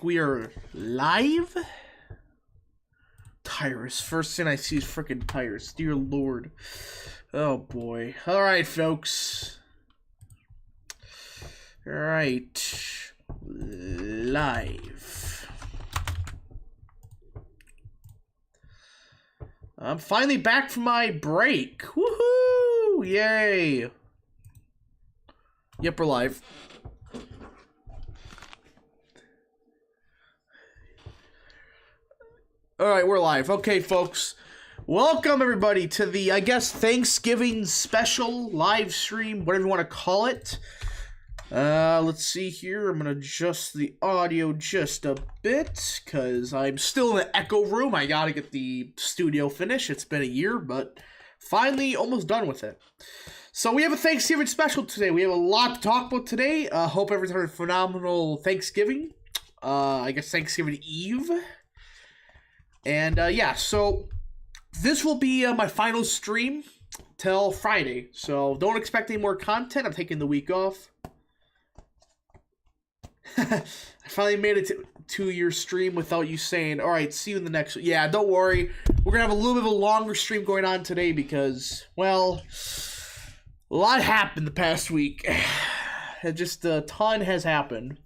We are live. Tires. First thing I see is freaking tires. Dear Lord. Oh boy. All right, folks. All right. Live. I'm finally back from my break. Woohoo! Yay. Yep, we're live. All right, we're live. Okay, folks. Welcome, everybody, to the, I guess, Thanksgiving special live stream, whatever you want to call it. Let's see here. I'm going to adjust the audio just a bit, because I'm still in the echo room. I got to get the studio finished. It's been a year, but finally almost done with it. So we have a Thanksgiving special today. We have a lot to talk about today. Hope everyone's had a phenomenal Thanksgiving. I guess Thanksgiving Eve. And, yeah, so this will be my final stream till Friday. So don't expect any more content. I'm taking the week off. I finally made it to your stream without you saying, all right, see you in the next one. Yeah, don't worry. We're going to have a little bit of a longer stream going on today because, well, a lot happened the past week. Just a ton has happened.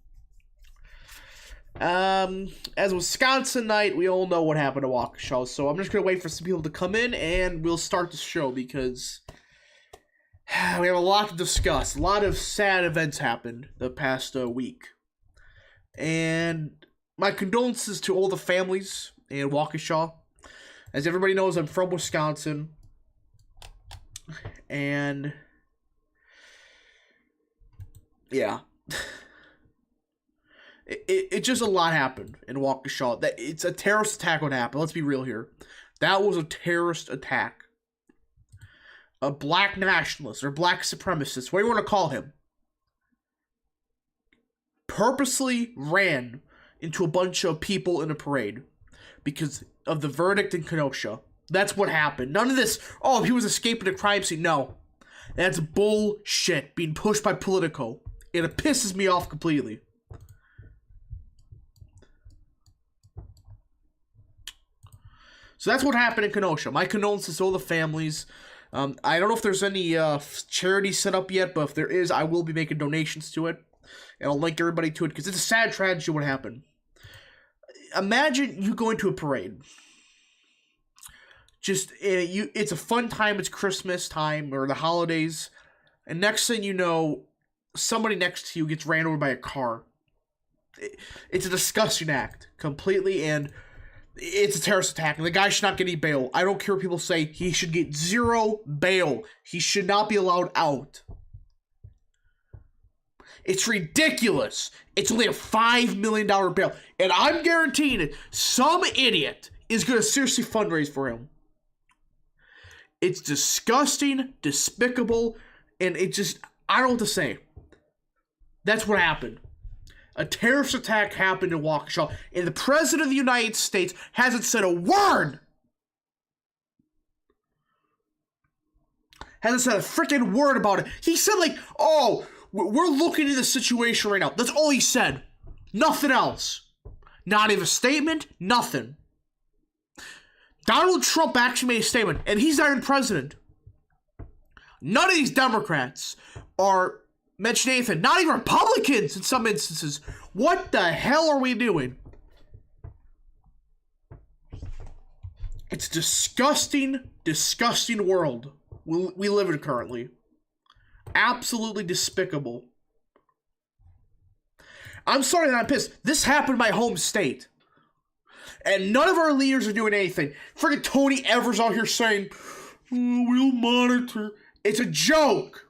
As Wisconsin night, we all know what happened to Waukesha, so I'm just gonna wait for some people to come in and we'll start the show because we have a lot to discuss. A lot of sad events happened the past week, and my condolences to all the families in Waukesha. As everybody knows, I'm from Wisconsin, and yeah. It just a lot happened in Waukesha. That it's a terrorist attack what happened. Let's be real here. That was a terrorist attack. A black nationalist or black supremacist, what do you want to call him, purposely ran into a bunch of people in a parade because of the verdict in Kenosha. That's what happened. None of this, oh, he was escaping a crime scene. No. That's bullshit being pushed by Politico. It pisses me off completely. So that's what happened in Kenosha. My condolences to all the families. I don't know if there's any charity set up yet, but if there is, I will be making donations to it. And I'll link everybody to it because it's a sad tragedy what happened. Imagine you going to a parade. Just, it's a fun time. It's Christmas time or the holidays. And next thing you know, somebody next to you gets ran over by a car. It's a disgusting act. Completely, and it's a terrorist attack, and the guy should not get any bail. I don't care what people say. He should get zero bail. He should not be allowed out. It's ridiculous. It's only a $5 million bail. And I'm guaranteeing it, some idiot is going to seriously fundraise for him. It's disgusting, despicable, and it just, I don't know what to say. That's what happened. A terrorist attack happened in Waukesha, and the President of the United States hasn't said a word. Hasn't said a freaking word about it. He said like, oh, we're looking into the situation right now. That's all he said. Nothing else. Not even a statement, nothing. Donald Trump actually made a statement, and he's not even president. None of these Democrats are mention anything. Not even Republicans in some instances. What the hell are we doing? It's a disgusting, disgusting world we live in currently. Absolutely despicable. I'm sorry that I'm pissed. This happened in my home state. And none of our leaders are doing anything. Freaking Tony Evers out here saying, oh, we'll monitor. It's a joke.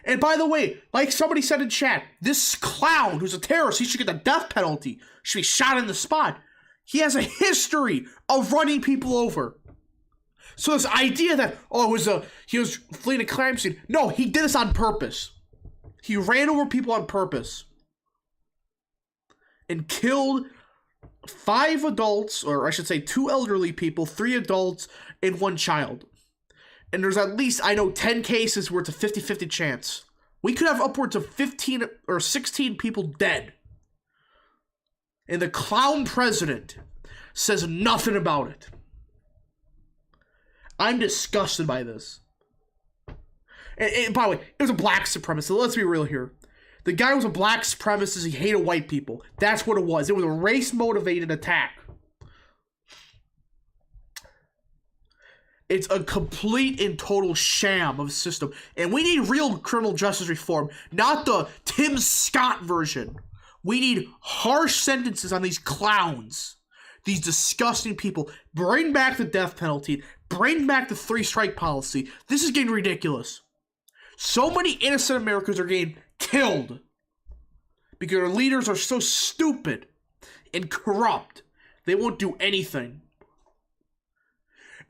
And by the way, like somebody said in chat, this clown who's a terrorist, he should get the death penalty. Should be shot in the spot. He has a history of running people over. So this idea that, oh, he was fleeing a crime scene. No, he did this on purpose. He ran over people on purpose. And killed 5 adults, or I should say 2 elderly people, 3 adults, and 1 child. And there's at least, I know, 10 cases where it's a 50-50 chance We could have upwards of 15 or 16 people dead. And the clown president says nothing about it. I'm disgusted by this. And by the way, it was a black supremacist. Let's be real here. The guy was a black supremacist. He hated white people. That's what it was. It was a race-motivated attack. It's a complete and total sham of a system. And we need real criminal justice reform, not the Tim Scott version. We need harsh sentences on these clowns. These disgusting people. Bring back the death penalty. Bring back the 3-strike policy. This is getting ridiculous. So many innocent Americans are getting killed because our leaders are so stupid and corrupt. They won't do anything.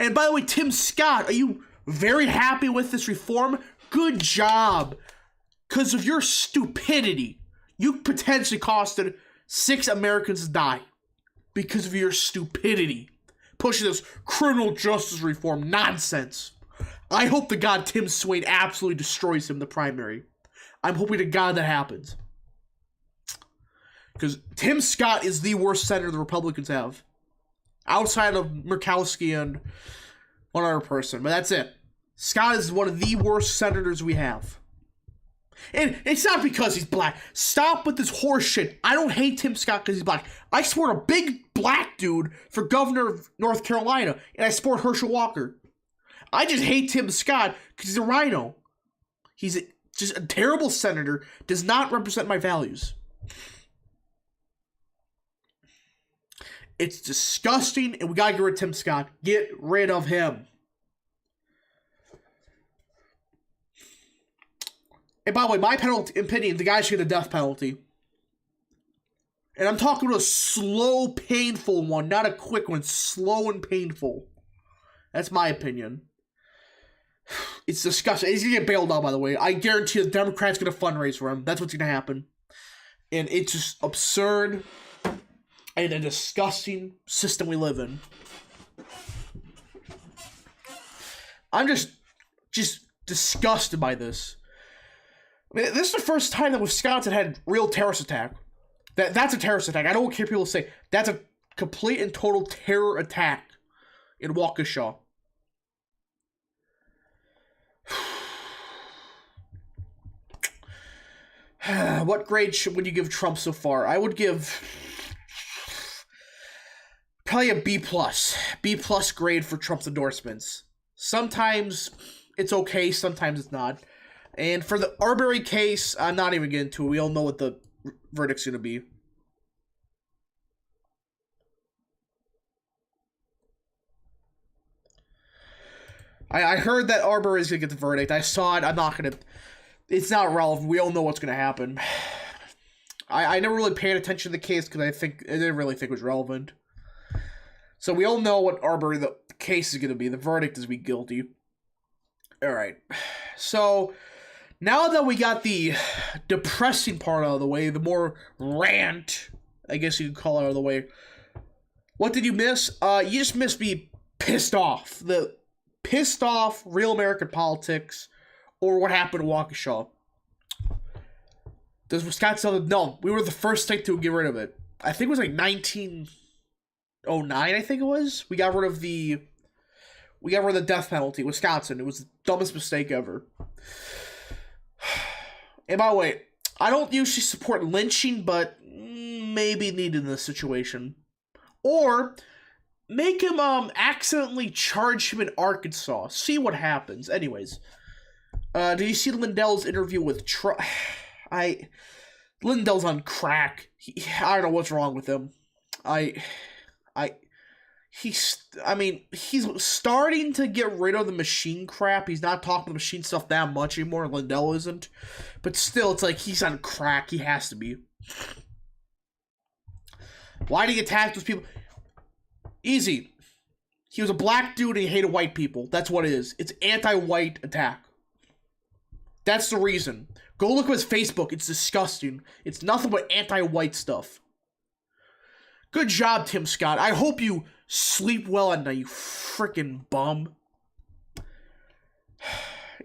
And by the way, Tim Scott, are you very happy with this reform? Good job. Because of your stupidity, you potentially costed 6 Americans to die because of your stupidity. Pushing this criminal justice reform nonsense. I hope to God Tim Swain absolutely destroys him in the primary. I'm hoping to God that happens. Because Tim Scott is the worst senator the Republicans have. Outside of Murkowski and one other person. But that's it. Scott is one of the worst senators we have. And it's not because he's black. Stop with this horse shit. I don't hate Tim Scott because he's black. I support a big black dude for governor of North Carolina. And I support Herschel Walker. I just hate Tim Scott because he's a rhino. He's just a terrible senator. Does not represent my values. It's disgusting, and we gotta get rid of Tim Scott. Get rid of him. And by the way, my opinion, the guy should get a death penalty. And I'm talking about a slow, painful one, not a quick one. Slow and painful. That's my opinion. It's disgusting. He's gonna get bailed out, by the way. I guarantee the Democrats gonna fundraise for him. That's what's gonna happen. And it's just absurd. And a disgusting system we live in. I'm just disgusted by this. I mean, this is the first time that Wisconsin had real terrorist attack. That's a terrorist attack. I don't care people say that's a complete and total terror attack in Waukesha. What grade would you give Trump so far? I would give probably a B+. B+ grade for Trump's endorsements. Sometimes it's okay, sometimes it's not. And for the Arbery case, I'm not even getting into it. We all know what the verdict's going to be. I heard that Arbery's going to get the verdict. I saw it. I'm not going to... It's not relevant. We all know what's going to happen. I never really paid attention to the case because I didn't really think it was relevant. So we all know what Arbery, the case is going to be. The verdict is be guilty. Alright. So, now that we got the depressing part out of the way, the more rant, I guess you could call it, out of the way. What did you miss? You just missed me pissed off. The pissed off real American politics or what happened in Waukesha. Does Wisconsin... No, we were the first state to get rid of it. I think it was like 1909, I think it was. We got rid of the death penalty. Wisconsin. It was the dumbest mistake ever. And by the way, I don't usually support lynching, but maybe needed in this situation. Or make him accidentally charge him in Arkansas. See what happens. Anyways, did you see Lindell's interview with Trump? Lindell's on crack. I don't know what's wrong with him. He's starting to get rid of the machine crap. He's not talking the machine stuff that much anymore. Lindell isn't. But still, it's like he's on crack. He has to be. Why did he attack those people? Easy. He was a black dude and he hated white people. That's what it is. It's anti-white attack. That's the reason. Go look at his Facebook. It's disgusting. It's nothing but anti-white stuff. Good job, Tim Scott. I hope you sleep well at night, you freaking bum.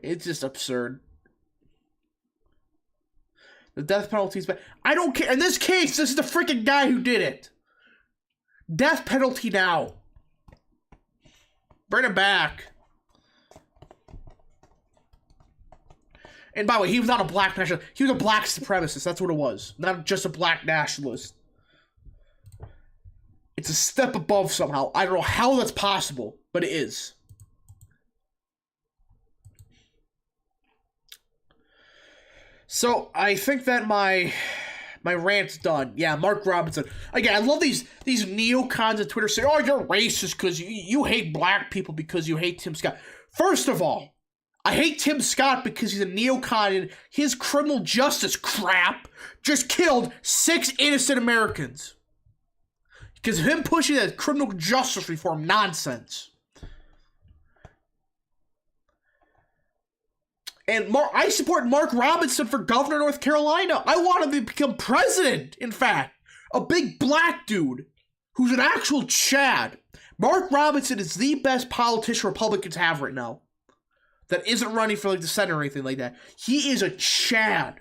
It's just absurd. The death penalty is bad. I don't care. In this case, this is the freaking guy who did it. Death penalty now. Bring it back. And by the way, he was not a black nationalist. He was a black supremacist. That's what it was. Not just a black nationalist. It's a step above somehow. I don't know how that's possible, but it is. So, I think that my rant's done. Yeah, Mark Robinson. Again, I love these neocons on Twitter saying, oh, you're racist because you hate black people because you hate Tim Scott. First of all, I hate Tim Scott because he's a neocon and his criminal justice crap just killed 6 innocent Americans. Because of him pushing that criminal justice reform nonsense. And I support Mark Robinson for governor of North Carolina. I want him to become president, in fact. A big black dude who's an actual Chad. Mark Robinson is the best politician Republicans have right now. That isn't running for like the Senate or anything like that. He is a Chad.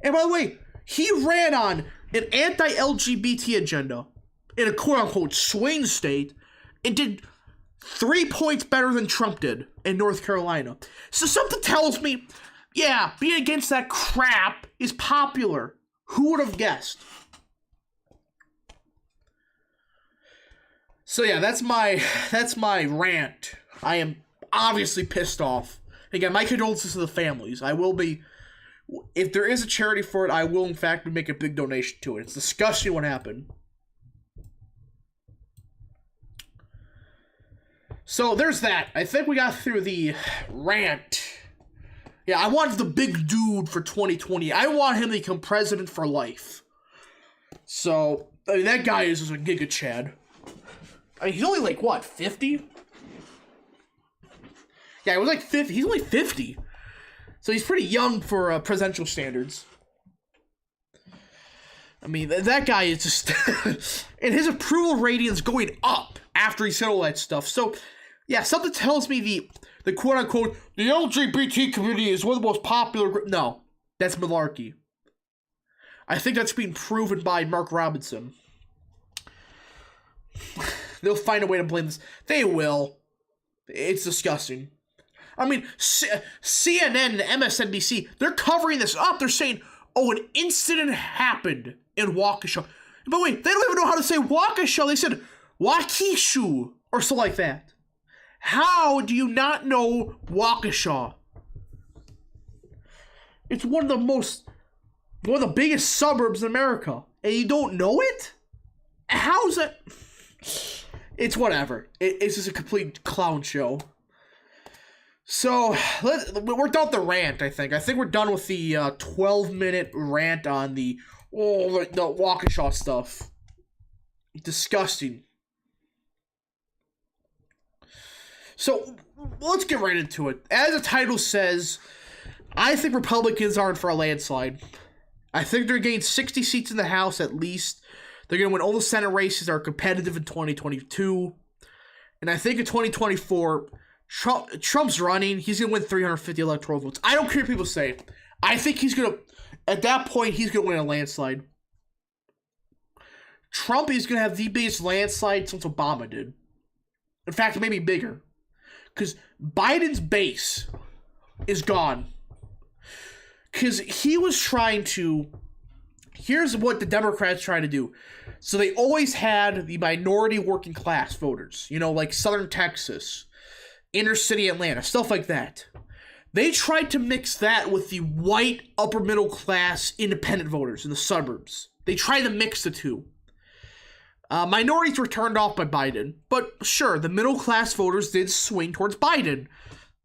And by the way, he ran on an anti-LGBT agenda in a quote-unquote swing state and did 3 points better than Trump did in North Carolina. So something tells me, yeah, being against that crap is popular. Who would have guessed? So yeah, that's my rant. I am obviously pissed off. Again, my condolences to the families. I will be, if there is a charity for it, I will in fact make a big donation to it. It's disgusting what happened. So there's that. I think we got through the rant. Yeah, I want the big dude for 2020. I want him to become president for life. So, I mean, that guy is just a giga Chad. I mean, he's only like, what, 50? Yeah, he was like 50. He's only 50. So he's pretty young for presidential standards. I mean, that guy is just... and his approval rating is going up after he said all that stuff. So, yeah, something tells me the quote-unquote, the LGBT community is one of the most popular... No, that's malarkey. I think that's being proven by Mark Robinson. They'll find a way to blame this. They will. It's disgusting. I mean, CNN and MSNBC, they're covering this up. They're saying, oh, an incident happened in Waukesha. But wait, they don't even know how to say Waukesha. They said Waukesha or something like that. How do you not know Waukesha? It's one of the biggest suburbs in America, and you don't know it? How's that? It's whatever. It's just a complete clown show. So, we're done with the rant, I think. I think we're done with the 12-minute rant on the Waukesha stuff. Disgusting. So, let's get right into it. As the title says, I think Republicans aren't for a landslide. I think they're getting 60 seats in the House at least. They're going to win all the Senate races that are competitive in 2022. And I think in 2024... Trump's running. He's going to win 350 electoral votes. I don't care what people say. I think he's going to, at that point, he's going to win a landslide. Trump is going to have the biggest landslide since Obama did. In fact, maybe bigger. Because Biden's base is gone. Because he was trying to, here's what the Democrats try to do. So they always had the minority working class voters. You know, like Southern Texas, inner city Atlanta, stuff like that. They tried to mix that with the white upper middle class independent voters in the suburbs. They tried to mix the two. Minorities were turned off by Biden, but sure, the middle class voters did swing towards Biden.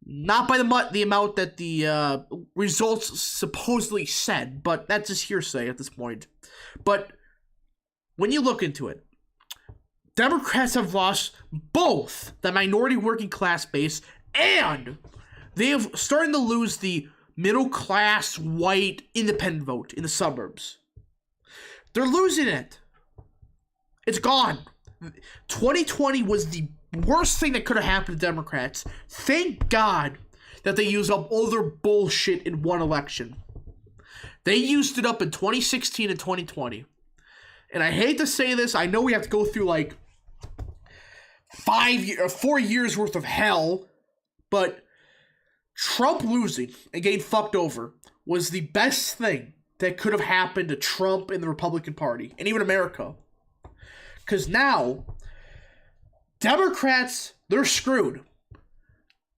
Not by the amount that the results supposedly said, but that's just hearsay at this point. But when you look into it, Democrats have lost both the minority working class base and they have starting to lose the middle class white independent vote in the suburbs. They're losing it. It's gone. 2020 was the worst thing that could have happened to Democrats. Thank God that they used up all their bullshit in one election. They used it up in 2016 and 2020. And I hate to say this, I know we have to go through like 4 years worth of hell, but Trump losing and getting fucked over was the best thing that could have happened to Trump and the Republican Party, and even America. Because now, Democrats, they're screwed.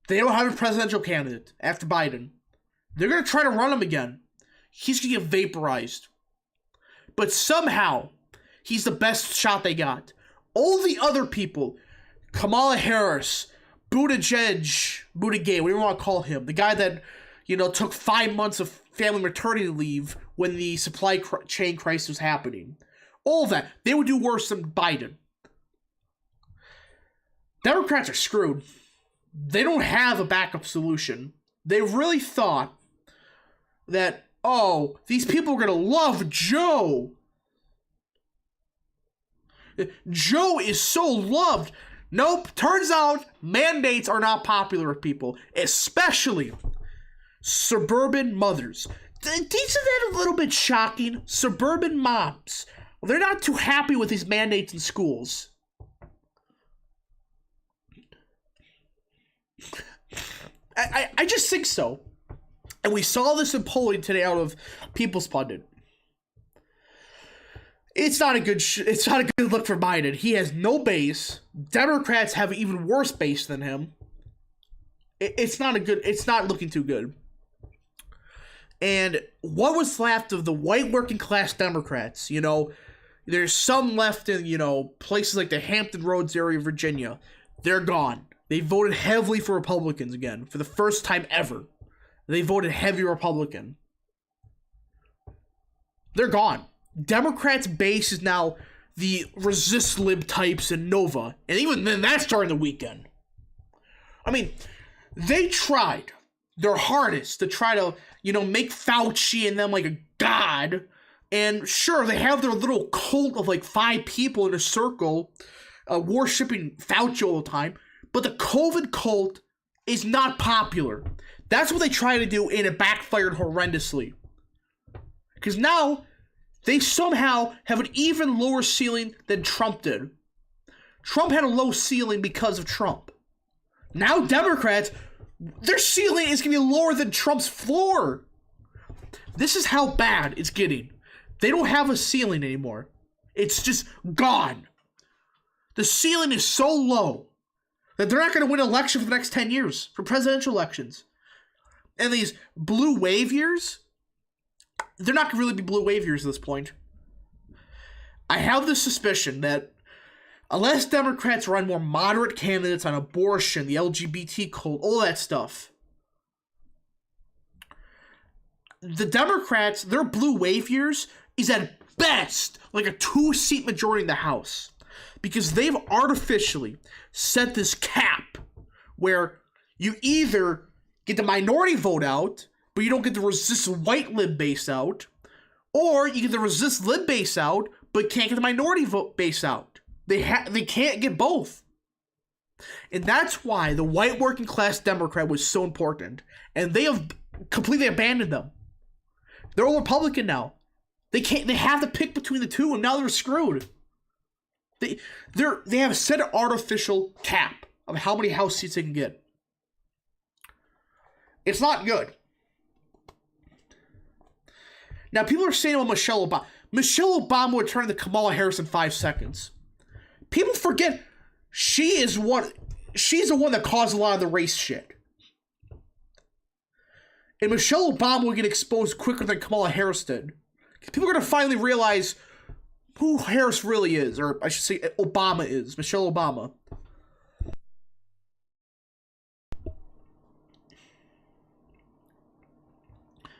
They don't have a presidential candidate after Biden. They're going to try to run him again. He's going to get vaporized. But somehow, he's the best shot they got. All the other people, Kamala Harris, Buttigieg, whatever you want to call him, the guy that, took 5 months of family maternity leave when the supply chain crisis was happening. All that. They would do worse than Biden. Democrats are screwed. They don't have a backup solution. They really thought that, oh, these people are going to love Joe. Joe is so loved. Nope. Turns out mandates are not popular with people, especially suburban mothers. Isn't that a little bit shocking? Suburban moms. They're not too happy with these mandates in schools. I just think so. And we saw this in polling today out of People's Pundit. It's not a good look for Biden. He has no base. Democrats have an even worse base than him. It's not looking too good. And what was left of the white working class Democrats, there's some left in, places like the Hampton Roads area of Virginia. They're gone. They voted heavily for Republicans again for the first time ever. They voted heavy Republican. They're gone. Democrats' base is now the resist lib types in Nova. And even then, that's during the weekend. I mean, they tried their hardest to try to, make Fauci and them like a god. And sure, they have their little cult of like 5 people in a circle worshipping Fauci all the time. But the COVID cult is not popular. That's what they try to do, and it backfired horrendously. Because now, they somehow have an even lower ceiling than Trump did. Trump had a low ceiling because of Trump. Now Democrats, their ceiling is going to be lower than Trump's floor. This is how bad it's getting. They don't have a ceiling anymore. It's just gone. The ceiling is so low that they're not going to win an election for the next 10 years, for presidential elections. And these blue wave years, they're not going to really be blue wave years at this point. I have the suspicion that unless Democrats run more moderate candidates on abortion, the LGBT cult, all that stuff, the Democrats, their blue wave years is at best like a 2-seat majority in the House. Because they've artificially set this cap where you either get the minority vote out, but you don't get the resist white lib base out, or you get the resist lib base out, but can't get the minority vote base out. They can't get both. And that's why the white working class Democrat was so important. And they have completely abandoned them. They're all Republican now. They have to pick between the two, and now they're screwed. They have a set of artificial cap of how many House seats they can get. It's not good. Now, people are saying about Michelle Obama. Michelle Obama would turn to Kamala Harris in 5 seconds. People forget she's the one that caused a lot of the race shit. And Michelle Obama would get exposed quicker than Kamala Harris did. People are going to finally realize who Harris really is, or I should say Obama is, Michelle Obama.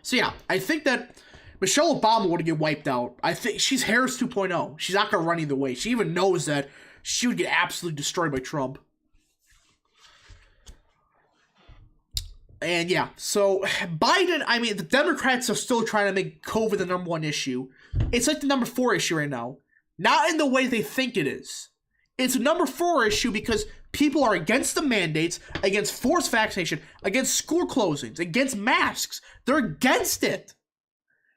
So yeah, I think that Michelle Obama would get wiped out. I think she's Harris 2.0. She's not going to run either way. She even knows that she would get absolutely destroyed by Trump. And yeah, so Biden, I mean, the Democrats are still trying to make COVID the number 1 issue. It's like the number 4 issue right now. Not in the way they think it is. It's a number 4 issue because people are against the mandates, against forced vaccination, against school closings, against masks. They're against it.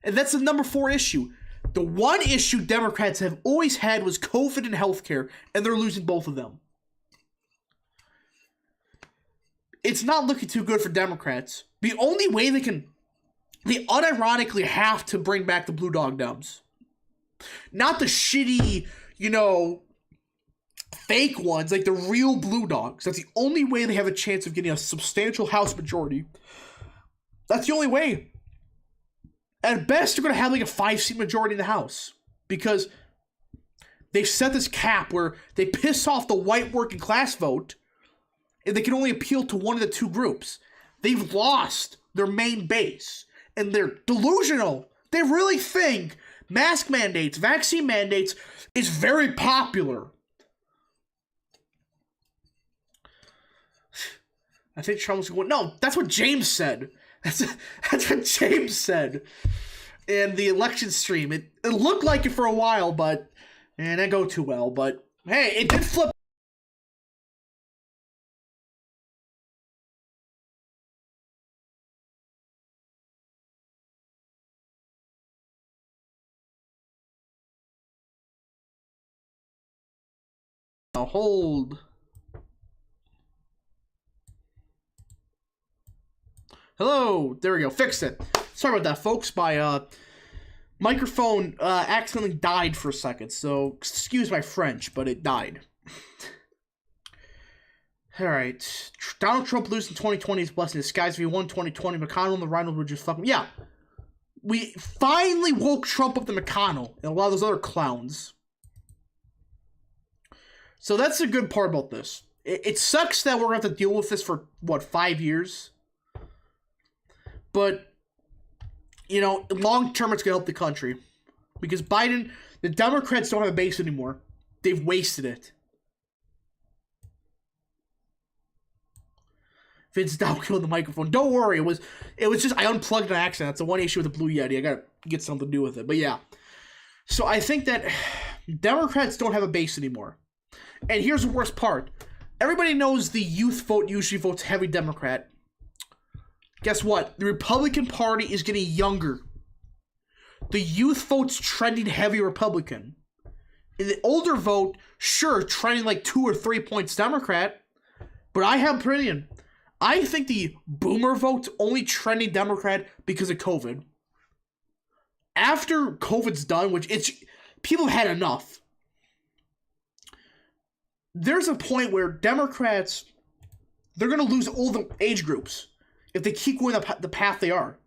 And that's the number 4 issue. The one issue Democrats have always had was COVID and healthcare, and they're losing both of them. It's not looking too good for Democrats. The only way they unironically have to bring back the Blue Dog Dems. Not the shitty, fake ones, like the real Blue Dogs. That's the only way they have a chance of getting a substantial House majority. That's the only way. At best, they're going to have like a 5-seat majority in the House. Because they've set this cap where they piss off the white working class vote, and they can only appeal to one of the 2 groups. They've lost their main base. And they're delusional. They really think mask mandates, vaccine mandates is very popular. I think Trump's going, no, that's what James said. That's what James said in the election stream. It looked like it for a while, but it didn't go too well. But hey, it did flip. Now hold. Hello, there we go, fixed it. Sorry about that, folks. My microphone accidentally died for a second, so excuse my French, but it died. Alright, Donald Trump losing 2020 is blessing in disguise. If he won 2020, McConnell and the Rhinos would just fucking, yeah. We finally woke Trump up to McConnell and a lot of those other clowns. So that's the good part about this. It sucks that we're going to have to deal with this for, 5 years? But, long term, it's going to help the country. Because Biden, the Democrats don't have a base anymore. They've wasted it. Vince Dow killed the microphone. Don't worry, it was just, I unplugged an accident. That's the one issue with the Blue Yeti. I got to get something to do with it. But yeah. So I think that Democrats don't have a base anymore. And here's the worst part. Everybody knows the youth vote usually votes heavy Democrat. Guess what? The Republican Party is getting younger. The youth vote's trending heavy Republican. In the older vote, sure, trending like 2 or 3 points Democrat. But I have an opinion. I think the boomer vote's only trending Democrat because of COVID. After COVID's done, people have had enough. There's a point where Democrats, they're going to lose all the age groups if they keep going the path they are.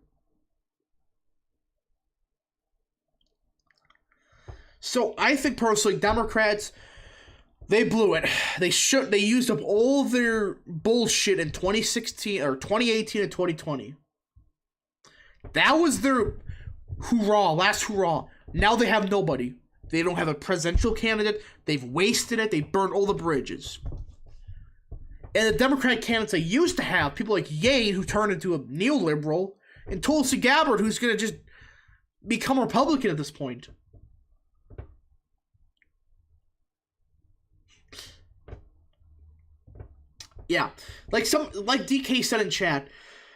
So I think personally, Democrats, they blew it. They used up all their bullshit in 2016 or 2018 and 2020. That was their last hurrah. Now they have nobody. They don't have a presidential candidate. They've wasted it. They burned all the bridges. And the Democratic candidates they used to have, people like Yane, who turned into a neoliberal, and Tulsi Gabbard, who's going to just become a Republican at this point. Yeah. Like DK said in chat,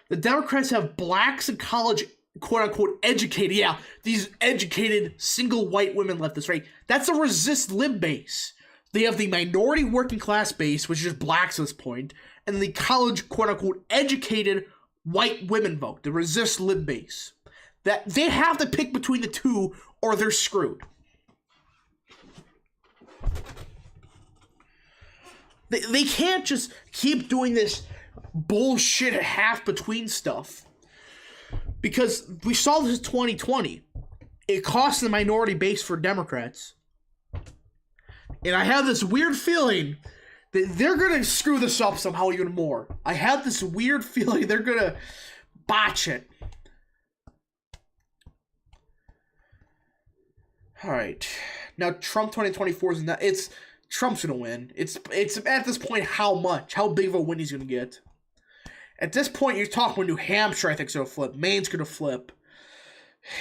the Democrats have blacks in college, quote-unquote, educated. Yeah, these educated, single white women leftists, right? That's a resist lib base. They have the minority working class base, which is just blacks at this point, and the college, quote-unquote, educated white women vote, the resist lib base. That they have to pick between the two, or they're screwed. They can't just keep doing this bullshit half between stuff. Because we saw this in 2020. It cost the minority base for Democrats. And I have this weird feeling that they're going to screw this up somehow even more. I have this weird feeling they're going to botch it. Alright. Now, Trump 2024 is not... Trump's going to win. It's at this point how big of a win he's going to get. At this point, you're talking about New Hampshire, I think, is going to flip. Maine's going to flip.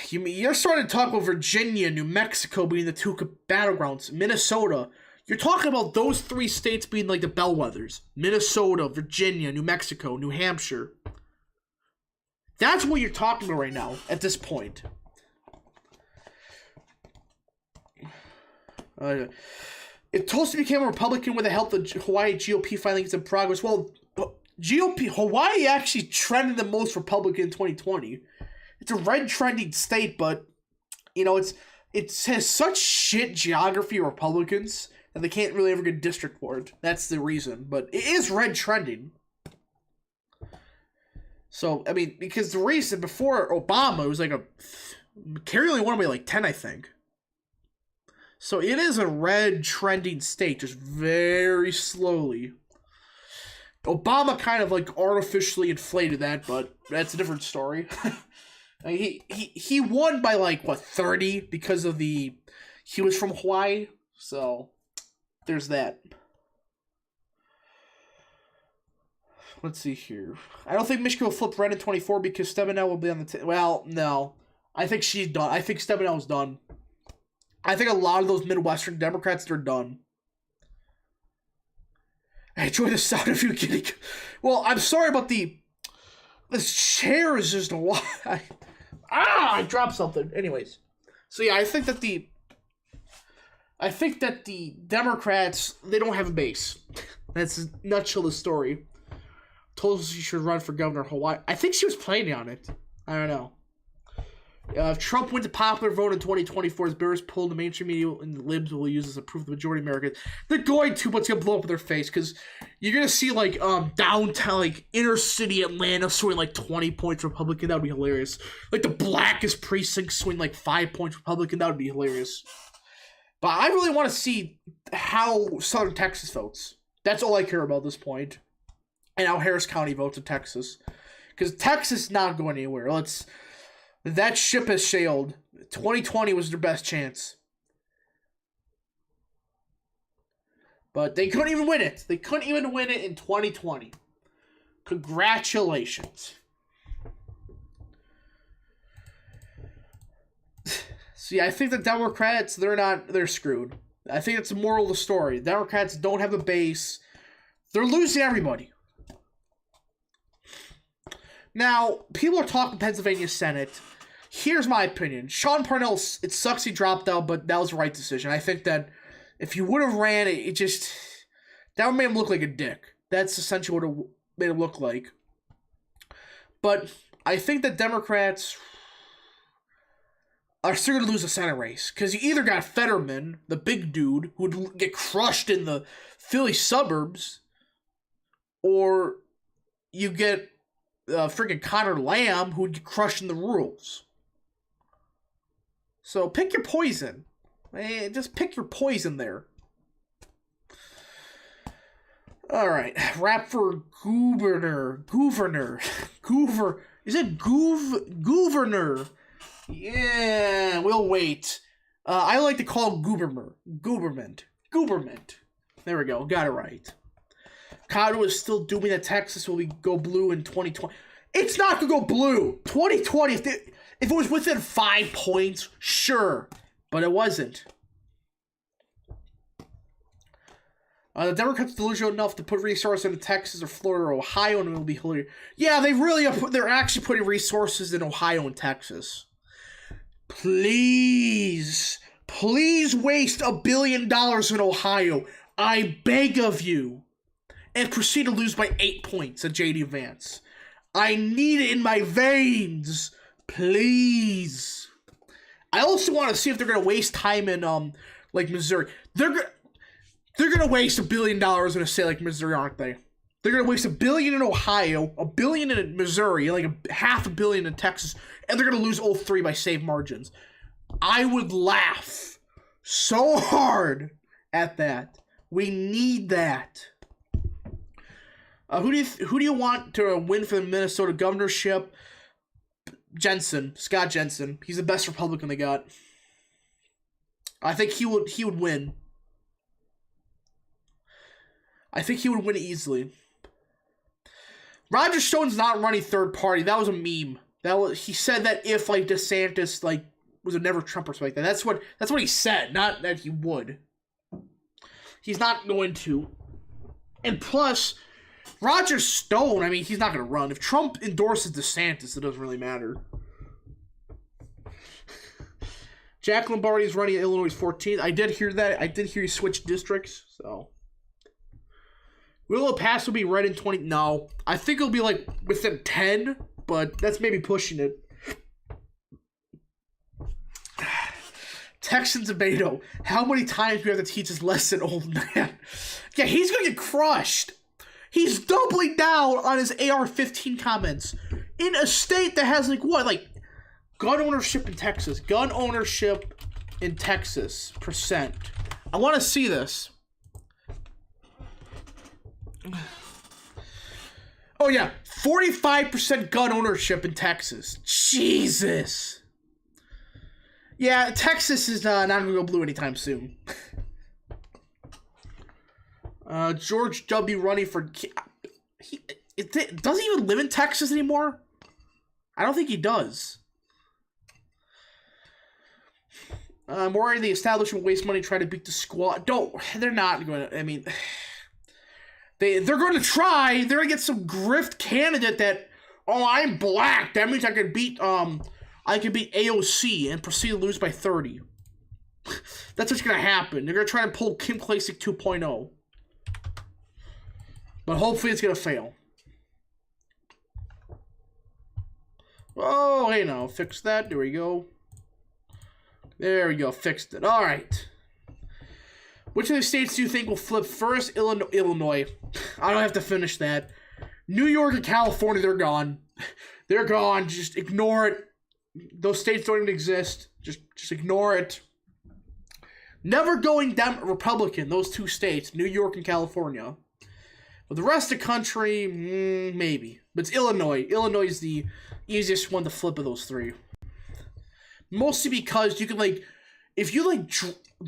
You're starting to talk about Virginia, New Mexico being the two battlegrounds. Minnesota. You're talking about those 3 states being like the bellwethers. Minnesota, Virginia, New Mexico, New Hampshire. That's what you're talking about right now, at this point. If Tulsi became a Republican with the help of the Hawaii GOP finally gets in progress, well, Hawaii actually trended the most Republican in 2020. It's a red trending state, but, you know, it has such shit geography of Republicans that they can't really ever get a district for it. That's the reason. But it is red trending. So, I mean, because the reason before Obama, it was like Kerry only won by like 10, I think. So it is a red trending state, just very slowly. Obama kind of like artificially inflated that, but that's a different story. He won by like, what, 30 because of he was from Hawaii. So there's that. Let's see here. I don't think Michigan will flip red in 24 because Stabenow will be on the well, no. I think she's done. I think Stabenow's done. I think a lot of those Midwestern Democrats, they're done. I enjoy the sound of you getting... Well, I'm sorry about this chair is just a lot... I dropped something. Anyways. So yeah, I think that the Democrats, they don't have a base. That's a nutshell of the story. Told us she should run for governor of Hawaii. I think she was planning on it. I don't know. If Trump wins the popular vote in 2024, his bears pulled the mainstream media and the libs will use this to prove the majority of Americans. They're going to, but it's going to blow up in their face because you're going to see, like, downtown, like, inner city Atlanta swing, like, 20 points Republican. That would be hilarious. Like, the blackest precinct swing, like, 5 points Republican. That would be hilarious. But I really want to see how Southern Texas votes. That's all I care about at this point. And how Harris County votes in Texas. Because Texas is not going anywhere. That ship has sailed. 2020 was their best chance. But they couldn't even win it. They couldn't even win it in 2020. Congratulations. See, I think the Democrats, they're screwed. I think that's the moral of the story. The Democrats don't have a base. They're losing everybody. Now, people are talking Pennsylvania Senate. Here's my opinion. Sean Parnell, it sucks he dropped out, but that was the right decision. I think that if he would have ran it, that would make him look like a dick. That's essentially what it made him look like. But I think that Democrats are still going to lose the Senate race. Because you either got Fetterman, the big dude, who would get crushed in the Philly suburbs, or you get freaking Connor Lamb, who would get crushed in the rurals. So pick your poison. Just pick your poison there. Alright. Rap for governor. Is it governor? Yeah, we'll wait. I like to call Gooberment. There we go. Got it right. Cotto is still dooming that Texas will go blue in 2020. It's not going to go blue. 2020, if it was within 5 points, sure. But it wasn't. The Democrats are delusional enough to put resources into Texas or Florida or Ohio, and it will be hilarious. Yeah, they really are. They're actually putting resources in Ohio and Texas. Please waste $1 billion in Ohio. I beg of you. And proceed to lose by 8 points at J.D. Vance. I need it in my veins. Please. I also want to see if they're going to waste time in, like, Missouri. They're going to waste $1 billion in a state like Missouri, aren't they? They're going to waste $1 billion in Ohio, $1 billion in Missouri, like $500 million in Texas, and they're going to lose all three by safe margins. I would laugh so hard at that. We need that. Who do you want to win for the Minnesota governorship? Scott Jensen. He's the best Republican they got. I think he would win. I think he would win easily. Roger Stone's not running third party. That was a meme. He said that if like DeSantis like was a never Trump or something like that. That's what he said. Not that he would. He's not going to. And plus, Roger Stone, I mean, he's not going to run. If Trump endorses DeSantis, it doesn't really matter. Jack Lombardi's running Illinois 14th. I did hear that. I did hear he switched districts, so. Will it pass will be right in 20? No. I think it'll be like within 10, but that's maybe pushing it. Texans and Beto. How many times do we have to teach this lesson, old man? Yeah, he's going to get crushed. He's doubling down on his AR-15 comments. In a state that has, like, what? Like, gun ownership in Texas. Gun ownership in Texas. %. I want to see this. Oh, yeah. 45% gun ownership in Texas. Jesus. Yeah, Texas is not going to go blue anytime soon. George W. running for... does he even live in Texas anymore? I don't think he does. More the establishment waste money trying to beat the squad. They're not going to... I mean... They're going to try. They're going to get some grift candidate that... Oh, I'm black. That means I can beat... I can beat AOC and proceed to lose by 30. That's what's going to happen. They're going to try and pull Kim Klacik 2.0. But hopefully it's going to fail. Oh, hey now. Fix that. There we go. There we go. Fixed it. All right. Which of the states do you think will flip first? Illinois. I don't have to finish that. New York and California, they're gone. They're gone. Just ignore it. Those states don't even exist. Just ignore it. Never going down Republican, those two states, New York and California. But the rest of the country, maybe. But it's Illinois. Illinois is the easiest one to flip of those three. Mostly because you can, like, if you, like,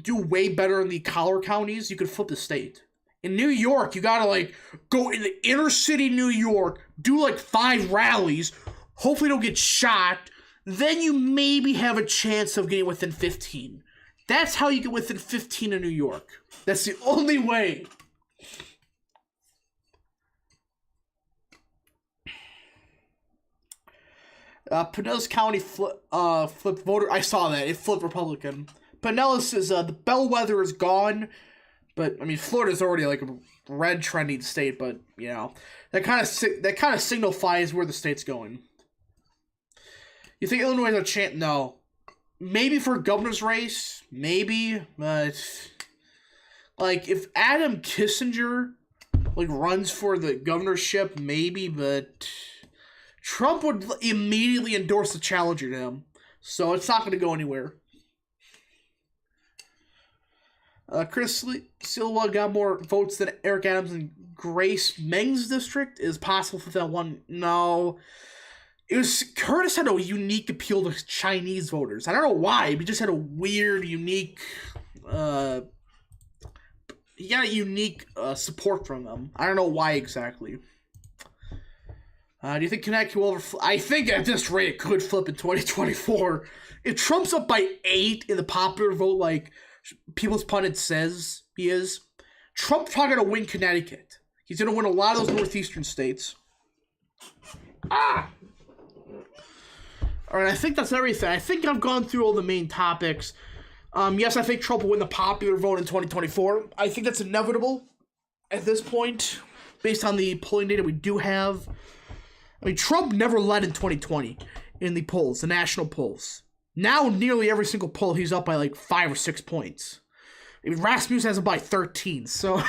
do way better in the collar counties, you could flip the state. In New York, you gotta, like, go in the inner city New York, do, like, 5 rallies, hopefully don't get shot, then you maybe have a chance of getting within 15. That's how you get within 15 in New York. That's the only way. Pinellas County flipped voter. I saw that. It flipped Republican. Pinellas is, the bellwether is gone. But, I mean, Florida's already, like, a red trending state. But, you know, that kind of signifies where the state's going. You think Illinois has a chance? No. Maybe for a governor's race. Maybe. But, like, if Adam Kissinger, like, runs for the governorship, maybe. But Trump would immediately endorse the challenger to him. So it's not going to go anywhere. Chris Silva got more votes than Eric Adams in Grace Meng's district. Is possible for that one? No. Curtis had a unique appeal to Chinese voters. I don't know why, but he just had a weird, unique, he got a unique support from them. I don't know why exactly. Do you think Connecticut will I think at this rate it could flip in 2024. If Trump's up by 8 in the popular vote, like People's Pundit says he is, Trump's probably going to win Connecticut. He's going to win a lot of those northeastern states. Alright, I think that's everything. I think I've gone through all the main topics. Yes, I think Trump will win the popular vote in 2024. I think that's inevitable at this point, based on the polling data we do have. I mean, Trump never led in 2020 in the polls, the national polls. Now, nearly every single poll, he's up by like 5 or 6 points. I mean, Rasmussen has him by 13, so...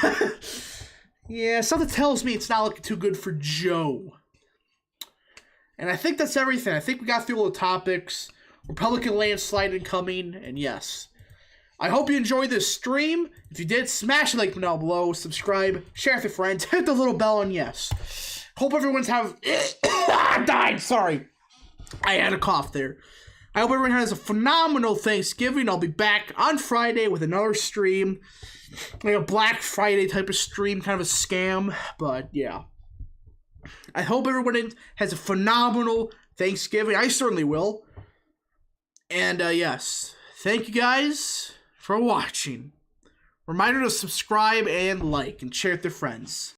yeah, something tells me it's not looking too good for Joe. And I think that's everything. I think we got through all the topics. Republican landslide incoming, and yes. I hope you enjoyed this stream. If you did, smash the like button down below, subscribe, share with your friends, hit the little bell, and yes. Hope everyone's I died, sorry. I had a cough there. I hope everyone has a phenomenal Thanksgiving. I'll be back on Friday with another stream. Like a Black Friday type of stream, kind of a scam, but yeah. I hope everyone has a phenomenal Thanksgiving. I certainly will. And yes, thank you guys for watching. Reminder to subscribe and like and share with your friends.